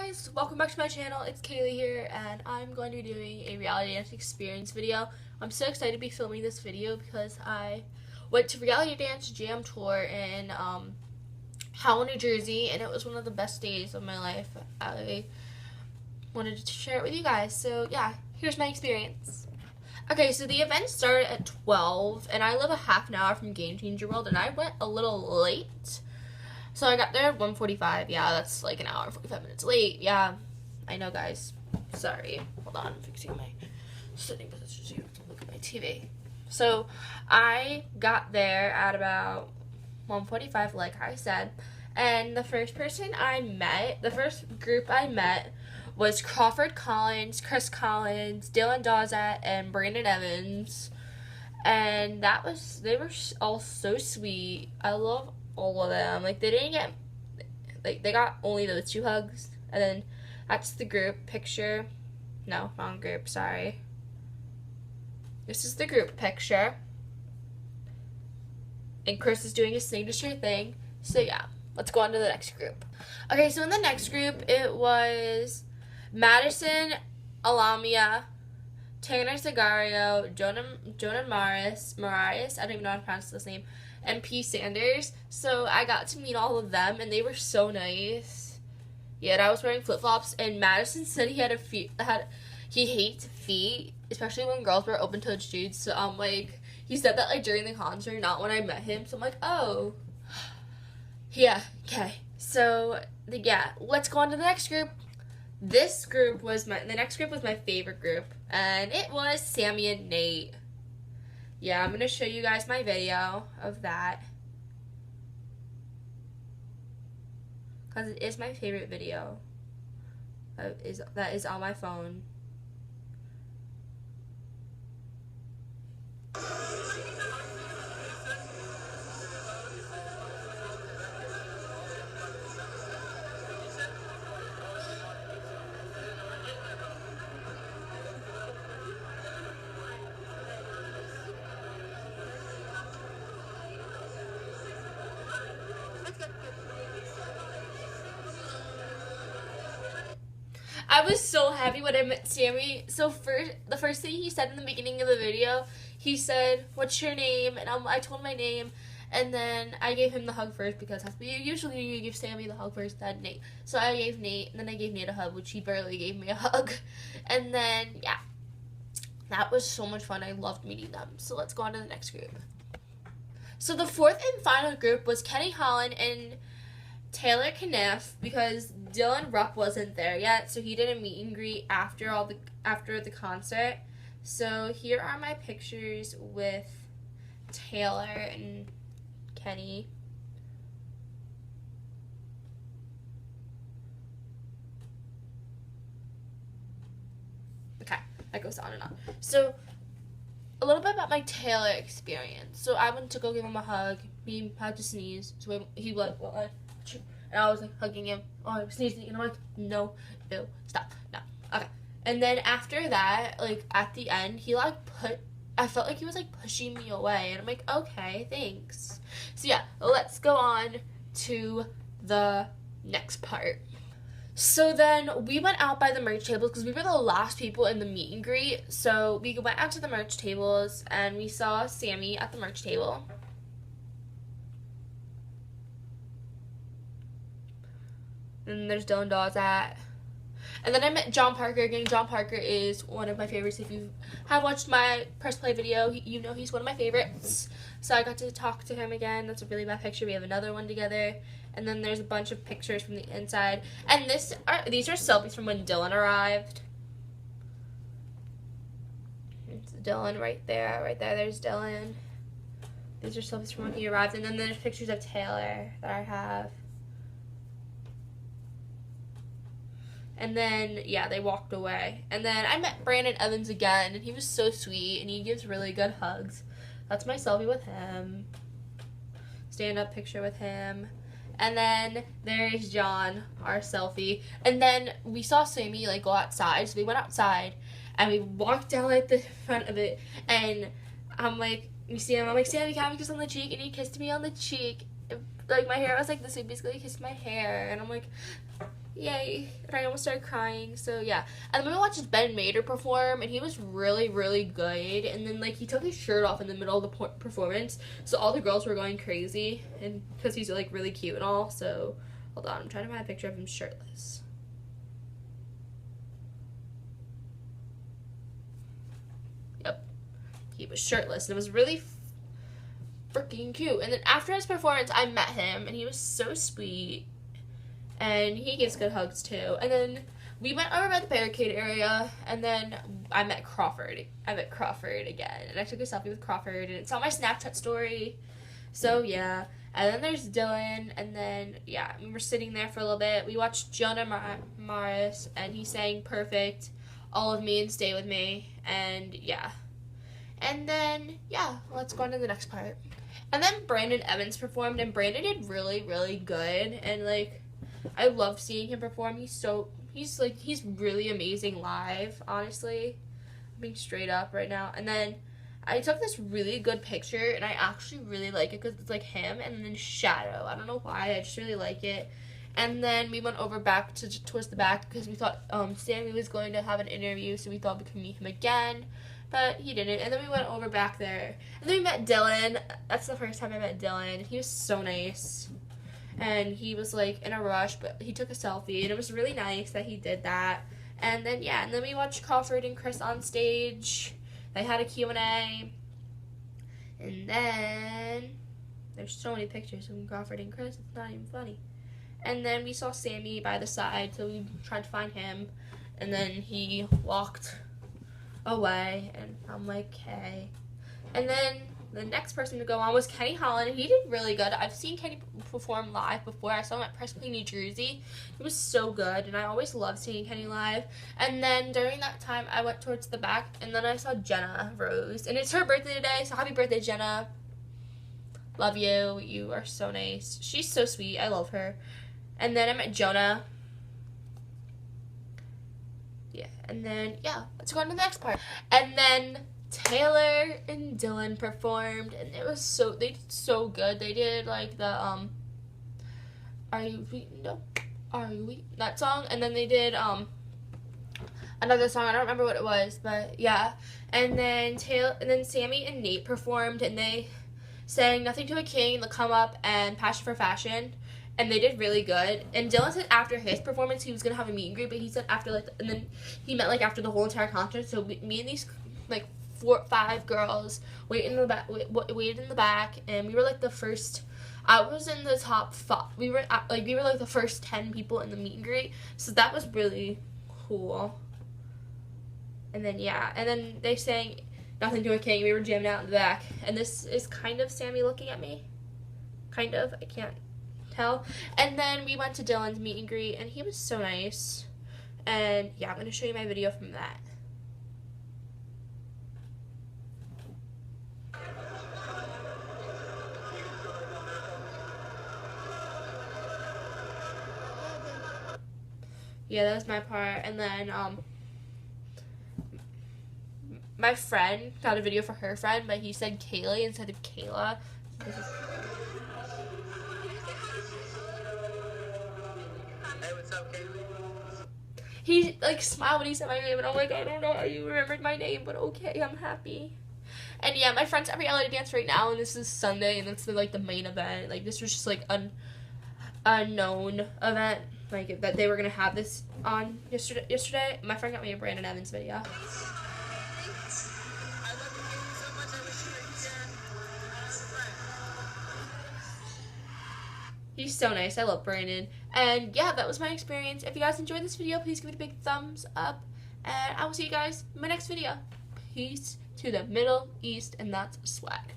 guys, welcome back to my channel. It's Kaylee here, and I'm going to be doing a reality dance experience video. I'm so excited to be filming this video because I went to Reality Dance Jam Tour in Howell, New Jersey, and it was one of the best days of my life. I wanted to share it with you guys, so yeah, here's my experience. Okay, so the event started at 12, and I live a half an hour from Game Changer World, and I went a little late. So I got there at 1:45. Yeah, that's like an hour and 45 minutes late. Yeah, I know, guys. Sorry. Hold on, I'm fixing my sitting position so you have to look at my TV. So I got there at about 1:45, like I said. And the first person I met, the first group I met was Crawford Collins, Chris Collins, Dylan Dawsett, and Brandon Evans. And they were all so sweet. I love all of them. Like, they didn't get, like, they got only those 2 hugs. And then that's the group picture. No, wrong group, sorry. This is the group picture. And Chris is doing his signature thing. So yeah, let's go on to the next group. Okay, so in the next group, it was Madison Alamia, Tanner Sagario, Jonah Marias, I don't even know how to pronounce this name, and P. Sanders. So I got to meet all of them, and they were so nice. Yeah, and I was wearing flip-flops, and Madison said he hates feet, especially when girls wear open-toed shoes. So like, he said that like during the concert, not when I met him. So I'm like, oh, yeah, okay. So yeah, let's go on to the next group. The next group was my favorite group, and it was Sammy and Nate. Yeah, I'm going to show you guys my video of that, because it is my favorite video that is on my phone. I was so happy when I met Sammy. So the first thing he said in the beginning of the video, he said, "What's your name?" And I told him my name, and then I gave him the hug first, because usually you give Sammy the hug first, then Nate. So I gave Nate, and then I gave Nate a hug, which he barely gave me a hug. And then yeah, that was so much fun. I loved meeting them. So let's go on to the next group. So the fourth and final group was Kenny Holland and Taylor Kniff, because Dylan Rupp wasn't there yet, so he did a meet and greet after the concert. So here are my pictures with Taylor and Kenny. Okay, that goes on and on. So a little bit about my Taylor experience. So I went to go give him a hug. He had to sneeze, so he was like, well, and I was like hugging him. Oh, I'm sneezing, and I'm like, no, ew, stop, no. Okay. And then after that, like at the end, I felt like he was like pushing me away, and I'm like, okay, thanks. So yeah, let's go on to the next part. So then we went out by the merch tables, because we were the last people in the meet and greet. So we went out to the merch tables, and we saw Sammy at the merch table. And there's Dylan Dawsett. And then I met John Parker again. John Parker is one of my favorites. If you have watched my press play video, you know he's one of my favorites. So I got to talk to him again. That's a really bad picture. We have another one together. And then there's a bunch of pictures from the inside. And these are selfies from when Dylan arrived. It's Dylan right there. Right there, there's Dylan. These are selfies from when he arrived. And then there's pictures of Taylor that I have. And then, yeah, they walked away. And then I met Brandon Evans again, and he was so sweet, and he gives really good hugs. That's my selfie with him. Stand-up picture with him. And then there's John, our selfie. And then we saw Sammy, like, go outside, so we went outside, and we walked down, like, the front of it, and I'm like, you see him, I'm like, Sammy, can I have a kiss on the cheek? And he kissed me on the cheek. Like, my hair was like this, so he basically kissed my hair, and I'm like, Yay. And I almost started crying, so yeah. And then we watched Ben Mader perform, and he was really, really good. And then, like, he took his shirt off in the middle of the performance, so all the girls were going crazy, and because he's, like, really cute and all. So, hold on, I'm trying to find a picture of him shirtless. Yep. He was shirtless, and it was really freaking cute. And then after his performance, I met him, and he was so sweet. And he gives good hugs too. And then we went over by the barricade area, and then I met Crawford. I met Crawford again, and I took a selfie with Crawford, and it's on my Snapchat story. So yeah. And then there's Dylan, and then yeah, we were sitting there for a little bit. We watched Jonah Morris, and he sang "Perfect," "All of Me," and "Stay with Me," and yeah. And then yeah, let's go on to the next part. And then Brandon Evans performed, and Brandon did really, really good, and like, I love seeing him perform. He's really amazing live, honestly. I'm being straight up right now. And then I took this really good picture, and I actually really like it because it's like him and then shadow. I don't know why, I just really like it. And then we went over back towards the back because we thought Sammy was going to have an interview, so we thought we could meet him again, but he didn't. And then we went over back there, and then we met Dylan. That's the first time I met Dylan. He was so nice. And he was, like, in a rush, but he took a selfie, and it was really nice that he did that. And then, yeah, and then we watched Crawford and Chris on stage. They had a Q&A. And then, there's so many pictures of Crawford and Chris, it's not even funny. And then we saw Sammy by the side, so we tried to find him. And then he walked away, and I'm like, okay. And then the next person to go on was Kenny Holland. He did really good. I've seen Kenny perform live before. I saw him at Press Play, New Jersey. He was so good, and I always love seeing Kenny live. And then during that time, I went towards the back, and then I saw Jenna Rose. And it's her birthday today, so happy birthday, Jenna. Love you. You are so nice. She's so sweet. I love her. And then I met Jonah. Yeah, and then, yeah, let's go on to the next part. And then Taylor and Dylan performed, and they did so good. They did like the Are You Weak, that song, and then they did another song. I don't remember what it was, but yeah. And then Sammy and Nate performed, and they sang "Nothing to a King," "The Come Up," and "Passion for Fashion." And they did really good. And Dylan said after his performance he was gonna have a meet and greet, but he said after and then he meant like after the whole entire concert. So me and these like 4 or 5 girls waited in the back, and we were like the first. I was in the top 5. We were like the first 10 people in the meet and greet, so that was really cool. And then yeah, and then they sang "Nothing to a King." We were jamming out in the back, and this is kind of Sammy looking at me, kind of. I can't tell. And then we went to Dylan's meet and greet, and he was so nice. And yeah, I'm gonna show you my video from that. Yeah, that was my part. And then my friend got a video for her friend, but he said Kaylee instead of Kayla. Hey, what's up, Kaylee? He like smiled when he said my name, and I'm like, I don't know how you remembered my name, but okay, I'm happy. And yeah, my friend's at Reality Dance right now, and this is Sunday, and that's like the main event. Like, this was just like unknown event, like that they were gonna have this on yesterday. My friend got me a Brandon Evans video. He's so nice. I love Brandon. And yeah, that was my experience. If you guys enjoyed this video, please give it a big thumbs up, and I will see you guys in my next video. Peace to the Middle East, and that's swag.